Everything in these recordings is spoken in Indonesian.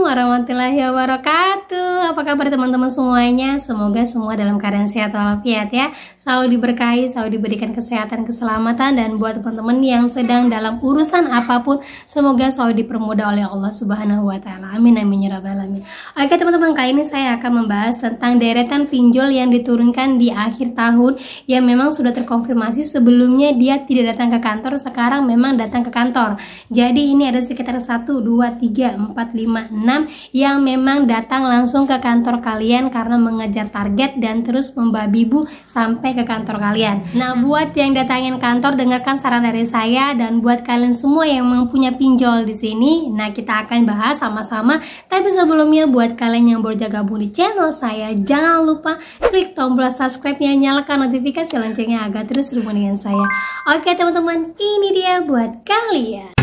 warahmatullahi wabarakatuh. Apa kabar teman-teman semuanya? Semoga semua dalam keadaan sehat walafiat ya. Selalu diberkahi, selalu diberikan kesehatan, keselamatan. Dan buat teman-teman yang sedang dalam urusan apapun, semoga selalu dipermudah oleh Allah Subhanahu wa Ta'ala. Amin amin ya rabbal alamin. Oke teman-teman, kali ini saya akan membahas tentang deretan pinjol yang diturunkan di akhir tahun, yang memang sudah terkonfirmasi sebelumnya dia tidak datang ke kantor, sekarang memang datang ke kantor. Jadi ini ada sekitar 1, 2, 3, 4, 5, 6 yang memang datang langsung ke kantor kalian karena mengejar target dan terus membabi bu sampai ke kantor kalian. Nah, buat yang datangin kantor, dengarkan saran dari saya, dan buat kalian semua yang mempunyai pinjol di sini, nah kita akan bahas sama-sama. Tapi sebelumnya buat kalian yang baru gabung di channel saya, jangan lupa klik tombol subscribe-nya, nyalakan notifikasi loncengnya agar terus berhubung dengan saya. Oke teman-teman, ini dia buat kalian.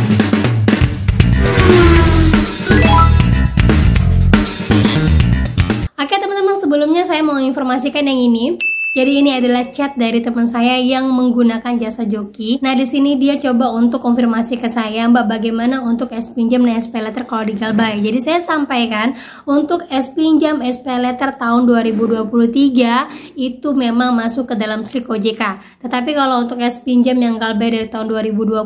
Oke teman-teman, sebelumnya saya mau informasikan yang ini. Jadi ini adalah chat dari teman saya yang menggunakan jasa joki. Nah di sini dia coba untuk konfirmasi ke saya, Mbak, bagaimana untuk es pinjam dan SP letter kalau di Galbay. Jadi saya sampaikan untuk es pinjam SP letter tahun 2023 itu memang masuk ke dalam SLIK OJK. Tetapi kalau untuk es pinjam yang Galbay dari tahun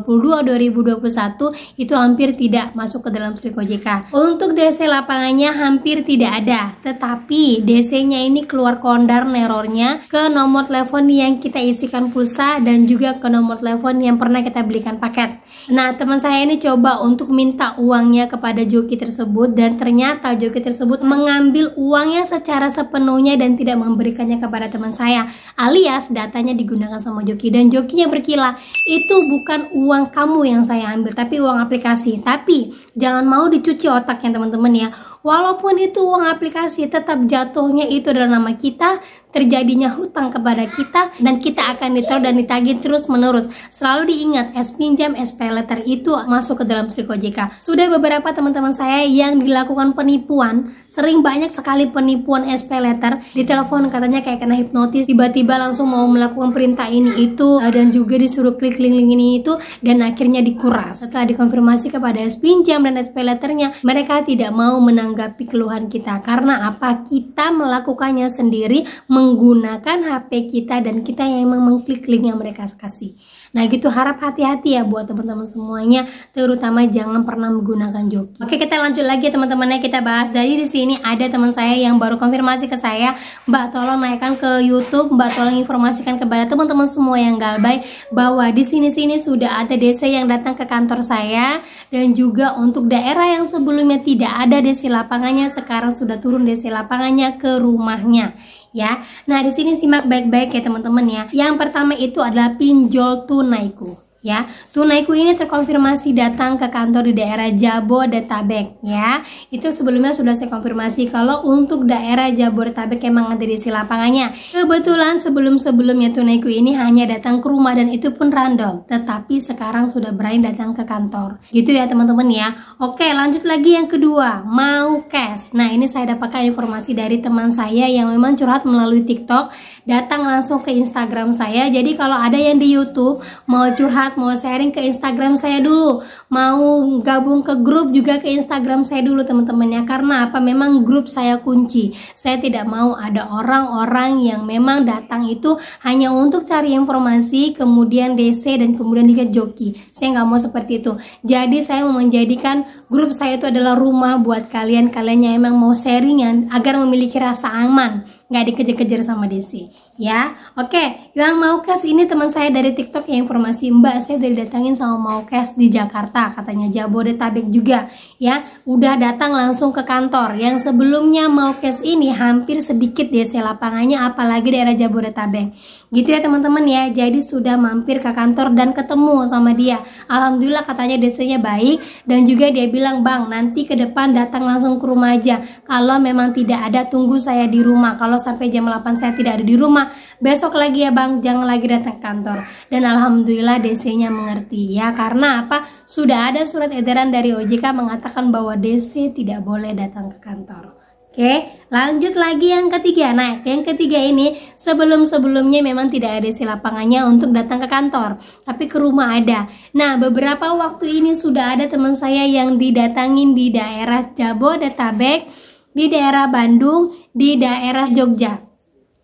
2020-2021 itu hampir tidak masuk ke dalam SLIK OJK. Untuk DC lapangannya hampir tidak ada. Tetapi DC-nya ini keluar kondar nerornya ke nomor telepon yang kita isikan pulsa dan juga ke nomor telepon yang pernah kita belikan paket. Nah, teman saya ini coba untuk minta uangnya kepada joki tersebut, dan ternyata joki tersebut mengambil uangnya secara sepenuhnya dan tidak memberikannya kepada teman saya, alias datanya digunakan sama joki, dan jokinya berkilah, itu bukan uang kamu yang saya ambil tapi uang aplikasi. Tapi jangan mau dicuci otaknya teman-teman ya. Walaupun itu uang aplikasi, tetap jatuhnya itu adalah nama kita, terjadinya hutang kepada kita, dan kita akan ditaruh dan ditagih terus menerus. Selalu diingat, es pinjam, SP letter itu masuk ke dalam SLIK OJK. Sudah beberapa teman-teman saya yang dilakukan penipuan, sering banyak sekali penipuan SP letter, ditelepon katanya kayak kena hipnotis, tiba-tiba langsung mau melakukan perintah ini itu, dan juga disuruh klik link ini itu, dan akhirnya dikuras. Setelah dikonfirmasi kepada es pinjam dan SP letternya, mereka tidak mau menanggapi keluhan kita. Karena apa? Kita melakukannya sendiri menggunakan HP kita, dan kita yang memang mengklik link yang mereka kasih. Nah gitu, harap hati-hati ya buat teman-teman semuanya, terutama jangan pernah menggunakan joki. Oke, kita lanjut lagi teman-temannya, kita bahas. Jadi di sini ada teman saya yang baru konfirmasi ke saya, Mbak tolong naikkan ke YouTube, Mbak tolong informasikan kepada teman-teman semua yang Galbay bahwa di sini sudah ada DC yang datang ke kantor saya, dan juga untuk daerah yang sebelumnya tidak ada DC lapangannya, sekarang sudah turun DC lapangannya ke rumahnya. Ya, nah di sini simak baik-baik ya teman-teman ya. Yang pertama itu adalah pinjol tunaiku. Ya, tunaiku ini terkonfirmasi datang ke kantor di daerah Jabodetabek ya. Itu sebelumnya sudah saya konfirmasi kalau untuk daerah Jabodetabek emang ada di lapangannya. Kebetulan sebelumnya tunaiku ini hanya datang ke rumah, dan itu pun random. Tetapi sekarang sudah berani datang ke kantor. Gitu ya teman-teman ya. Oke, lanjut lagi yang kedua, mau cash. Nah, ini saya dapatkan informasi dari teman saya yang memang curhat melalui TikTok, datang langsung ke Instagram saya. Jadi kalau ada yang di YouTube mau curhat, mau sharing ke Instagram saya dulu, mau gabung ke grup juga ke Instagram saya dulu teman-temannya. Karena apa? Memang grup saya kunci. Saya tidak mau ada orang-orang yang memang datang itu hanya untuk cari informasi, kemudian DC, dan kemudian dikit joki. Saya nggak mau seperti itu. Jadi saya mau menjadikan grup saya itu adalah rumah buat kalian yang emang mau sharing agar memiliki rasa aman, nggak dikejar-kejar sama DC ya. Oke, yang mau cash ini teman saya dari TikTok ya, informasi, Mbak saya udah didatangin sama mau cash di Jakarta, katanya Jabodetabek juga ya, udah datang langsung ke kantor. Yang sebelumnya mau cash ini hampir sedikit DC lapangannya, apalagi daerah Jabodetabek gitu ya teman-teman ya. Jadi sudah mampir ke kantor dan ketemu sama dia. Alhamdulillah katanya DC-nya baik, dan juga dia bilang, Bang nanti ke depan datang langsung ke rumah aja, kalau memang tidak ada tunggu saya di rumah, kalau sampai jam 8 saya tidak ada di rumah, besok lagi ya Bang, jangan lagi datang ke kantor. Dan alhamdulillah DC-nya mengerti ya, karena apa? Sudah ada surat edaran dari OJK mengatakan bahwa DC tidak boleh datang ke kantor. Oke, lanjut lagi yang ketiga. Nah, yang ketiga ini sebelumnya memang tidak ada isi lapangannya untuk datang ke kantor, tapi ke rumah ada. Nah, beberapa waktu ini sudah ada teman saya yang didatangin di daerah Jabodetabek, di daerah Bandung, di daerah Jogja.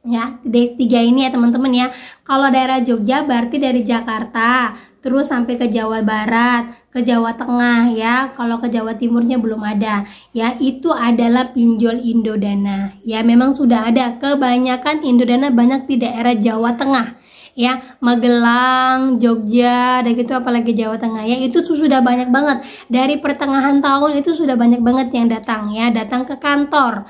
Ya, tiga ini ya teman-teman ya. Kalau daerah Jogja berarti dari Jakarta terus sampai ke Jawa Barat, ke Jawa Tengah ya. Kalau ke Jawa Timurnya belum ada ya. Itu adalah pinjol Indodana ya. Memang sudah ada, kebanyakan Indodana banyak di daerah Jawa Tengah ya, Magelang, Jogja, dan gitu, apalagi Jawa Tengah ya. Itu tuh sudah banyak banget. Dari pertengahan tahun itu sudah banyak banget yang datang ya, datang ke kantor,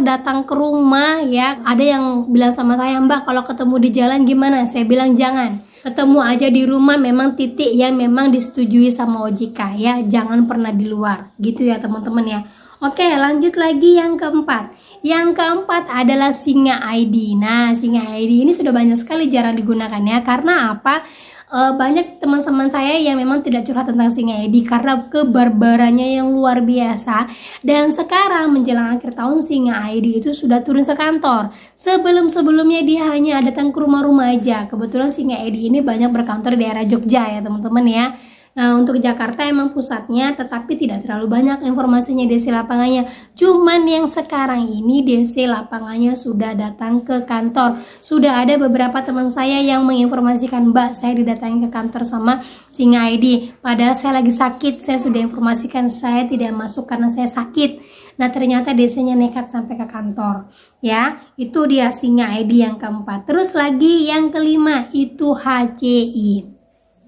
datang ke rumah ya. Ada yang bilang sama saya, Mbak, kalau ketemu di jalan gimana? Saya bilang jangan, ketemu aja di rumah, memang titik yang memang disetujui sama OJK ya, jangan pernah di luar gitu ya teman-teman ya. Oke, lanjut lagi yang keempat. Yang keempat adalah Singa ID. Nah, Singa ID ini sudah banyak sekali jarang digunakan ya. Karena apa? Banyak teman-teman saya yang memang tidak curhat tentang Singa ID karena kebarbarannya yang luar biasa. Dan sekarang menjelang akhir tahun, Singa ID itu sudah turun ke kantor. Sebelumnya dia hanya datang ke rumah-rumah aja. Kebetulan Singa ID ini banyak berkantor di daerah Jogja ya teman-teman ya. Nah, untuk Jakarta emang pusatnya, tetapi tidak terlalu banyak informasinya DC lapangannya. Cuman yang sekarang ini DC lapangannya sudah datang ke kantor. Sudah ada beberapa teman saya yang menginformasikan, Mbak, saya didatangi ke kantor sama Singa ID. Padahal saya lagi sakit, saya sudah informasikan saya tidak masuk karena saya sakit. Nah, ternyata DC-nya nekat sampai ke kantor. Ya, itu dia Singa ID yang keempat. Terus lagi yang kelima itu HCI.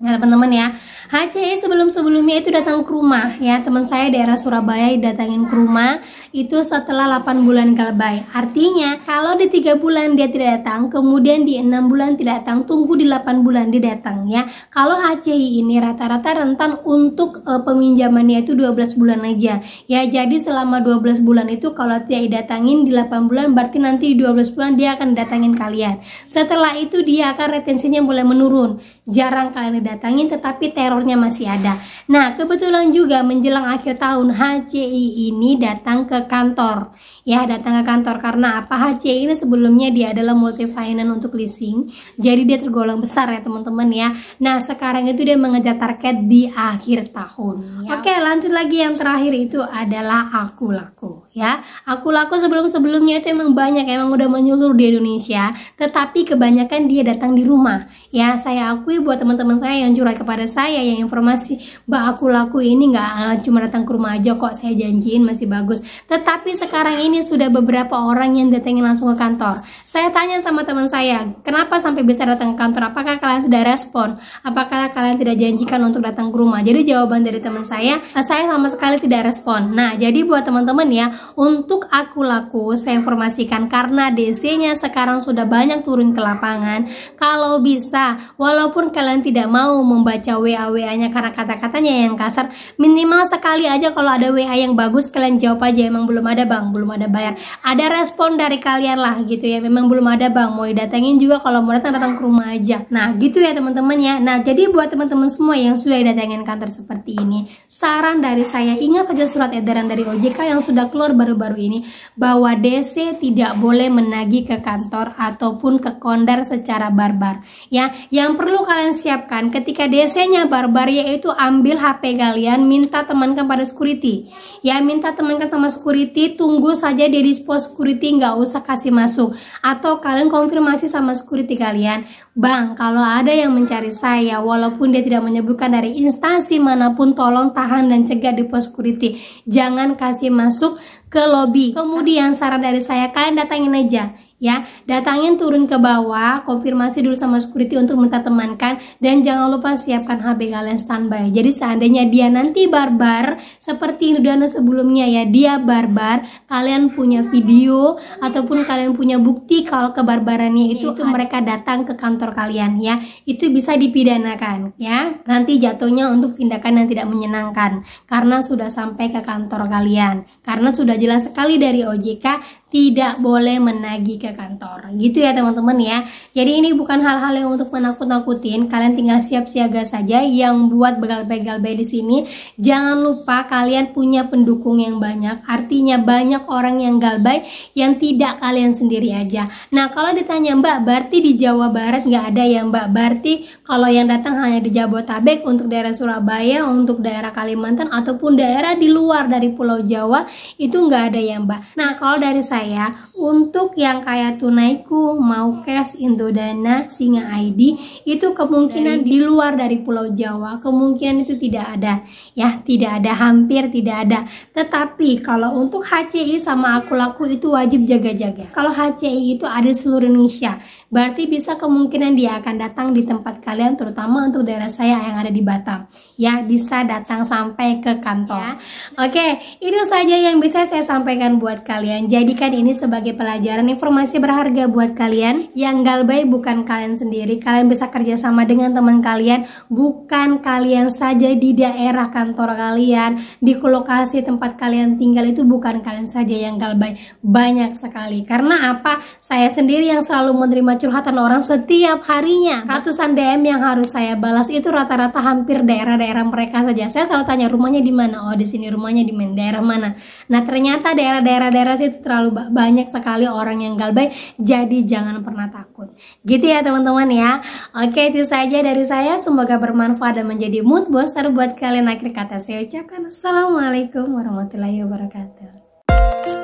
Nah teman-teman ya, HCI sebelumnya itu datang ke rumah ya. Teman saya daerah Surabaya datangin ke rumah itu setelah 8 bulan galbay. Artinya kalau di 3 bulan dia tidak datang, kemudian di 6 bulan tidak datang, tunggu di 8 bulan dia datang ya. Kalau HCI ini rata-rata rentan untuk peminjamannya itu 12 bulan aja ya. Jadi selama 12 bulan itu kalau dia datangin di 8 bulan, berarti nanti di 12 bulan dia akan datangin kalian. Setelah itu dia akan retensinya mulai menurun. Jarang kalian datangin, tetapi terornya masih ada. Nah, kebetulan juga menjelang akhir tahun HCI ini datang ke kantor. Ya, datang ke kantor karena apa? HCI ini sebelumnya dia adalah multi finance untuk leasing. Jadi dia tergolong besar ya, teman-teman ya. Nah, sekarang itu dia mengejar target di akhir tahun. Ya. Oke, lanjut lagi yang terakhir itu adalah Aku Laku ya. Aku Laku sebelumnya itu emang banyak, emang udah menyeluruh di Indonesia, tetapi kebanyakan dia datang di rumah. Ya, saya akui buat teman-teman saya yang curhat kepada saya yang informasi, Mbak, Aku Laku ini nggak cuma datang ke rumah aja kok, saya janjiin masih bagus. Tetapi sekarang ini sudah beberapa orang yang datangin langsung ke kantor. Saya tanya sama teman saya, kenapa sampai bisa datang ke kantor? Apakah kalian sudah respon? Apakah kalian tidak janjikan untuk datang ke rumah? Jadi jawaban dari teman saya sama sekali tidak respon. Nah, jadi buat teman-teman ya, untuk Aku Laku saya informasikan karena DC-nya sekarang sudah banyak turun ke lapangan. Kalau bisa, walaupun kalian tidak mau membaca WA-nya karena kata-katanya yang kasar, minimal sekali aja kalau ada WA yang bagus kalian jawab aja, emang belum ada bang, belum ada bayar. Ada respon dari kalian lah gitu ya, memang belum ada bang, mau didatengin juga, kalau mau datang ke rumah aja. Nah gitu ya teman-teman ya. Nah jadi buat teman-teman semua yang sudah datangin kantor seperti ini, saran dari saya, ingat saja surat edaran dari OJK yang sudah keluar baru-baru ini, bahwa DC tidak boleh menagih ke kantor ataupun ke kondar secara barbar ya. Yang perlu kalian siapkan ketika DC-nya barbar yaitu ambil HP kalian, minta temankan pada security ya, minta temankan sama security, tunggu saja dia di pos security, nggak usah kasih masuk. Atau kalian konfirmasi sama security kalian, bang, kalau ada yang mencari saya walaupun dia tidak menyebutkan dari instansi manapun, tolong tahan dan cegah di pos security, jangan kasih masuk ke lobby. Kemudian saran dari saya, kalian datangin aja ya, datangin turun ke bawah, konfirmasi dulu sama security untuk minta temankan, dan jangan lupa siapkan HP kalian standby. Jadi seandainya dia nanti barbar seperti Indodana sebelumnya ya, dia barbar, kalian punya video ataupun kalian punya bukti kalau kebarbarannya itu mereka datang ke kantor kalian ya, itu bisa dipidanakan ya. Nanti jatuhnya untuk tindakan yang tidak menyenangkan karena sudah sampai ke kantor kalian, karena sudah jelas sekali dari OJK tidak boleh menagih ke ke kantor. Gitu ya teman-teman ya. Jadi ini bukan hal-hal yang untuk menakut-nakutin. Kalian tinggal siap siaga saja. Yang buat galbay-galbay di sini, jangan lupa kalian punya pendukung yang banyak. Artinya banyak orang yang galbay yang tidak kalian sendiri aja. Nah kalau ditanya Mbak, berarti di Jawa Barat nggak ada ya Mbak? Berarti kalau yang datang hanya di Jabotabek, untuk daerah Surabaya, untuk daerah Kalimantan ataupun daerah di luar dari Pulau Jawa itu nggak ada ya Mbak. Nah kalau dari saya, untuk yang kayak Tunaiku, mau cash, Indodana, Singa ID itu kemungkinan di luar dari Pulau Jawa, kemungkinan itu tidak ada ya, tidak ada, hampir tidak ada. Tetapi kalau untuk HCI sama Aku Laku itu wajib jaga-jaga. Kalau HCI itu ada di seluruh Indonesia, berarti bisa kemungkinan dia akan datang di tempat kalian, terutama untuk daerah saya yang ada di Batam ya, bisa datang sampai ke kantor ya. Oke, itu saja yang bisa saya sampaikan buat kalian. Jadikan ini sebagai pelajaran, informasi berharga buat kalian. Yang galbay bukan kalian sendiri, kalian bisa kerjasama dengan teman kalian, bukan kalian saja di daerah kantor kalian, di lokasi tempat kalian tinggal itu bukan kalian saja yang galbay, banyak sekali. Karena apa? Saya sendiri yang selalu menerima curhatan orang setiap harinya, ratusan DM yang harus saya balas itu rata-rata hampir daerah-daerah mereka saja. Saya selalu tanya rumahnya di mana, oh di sini rumahnya di daerah mana. Nah ternyata daerah-daerah situ terlalu banyak sekali orang yang galbay, jadi jangan pernah takut. Gitu ya teman-teman ya. Oke, itu saja dari saya, semoga bermanfaat dan menjadi mood booster buat kalian. Akhir kata saya ucapkan assalamualaikum warahmatullahi wabarakatuh.